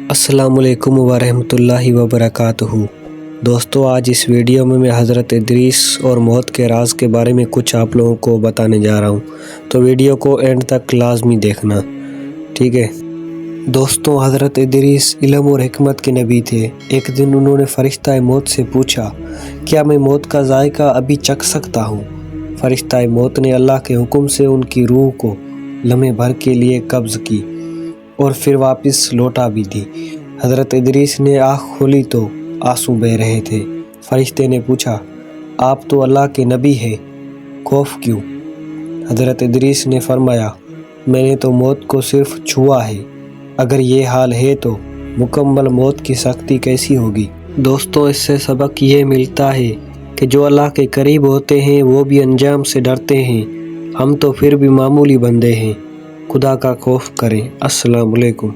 السلام علیکم ورحمۃ اللہ وبرکاتہ۔ دوستو، آج اس ویڈیو میں حضرت ادریس اور موت کے راز کے بارے میں کچھ آپ لوگوں کو بتانے جا رہا ہوں، تو ویڈیو کو اینڈ تک لازمی دیکھنا، ٹھیک ہے؟ دوستو، حضرت ادریس علم اور حکمت کے نبی تھے۔ ایک دن انہوں نے فرشتہ موت سے پوچھا، کیا میں موت کا ذائقہ ابھی چکھ سکتا ہوں؟ فرشتہ موت نے اللہ کے حکم سے ان کی روح کو لمحے بھر کے لیے قبض کی اور پھر واپس لوٹا بھی دی۔ حضرت ادریس نے آنکھ کھولی تو آنسو بہہ رہے تھے۔ فرشتے نے پوچھا، آپ تو اللہ کے نبی ہیں، خوف کیوں؟ حضرت ادریس نے فرمایا، میں نے تو موت کو صرف چھوا ہے، اگر یہ حال ہے تو مکمل موت کی سختی کیسی ہوگی؟ دوستو، اس سے سبق یہ ملتا ہے کہ جو اللہ کے قریب ہوتے ہیں وہ بھی انجام سے ڈرتے ہیں، ہم تو پھر بھی معمولی بندے ہیں۔ خدا کا خوف کریں۔ السلام علیکم۔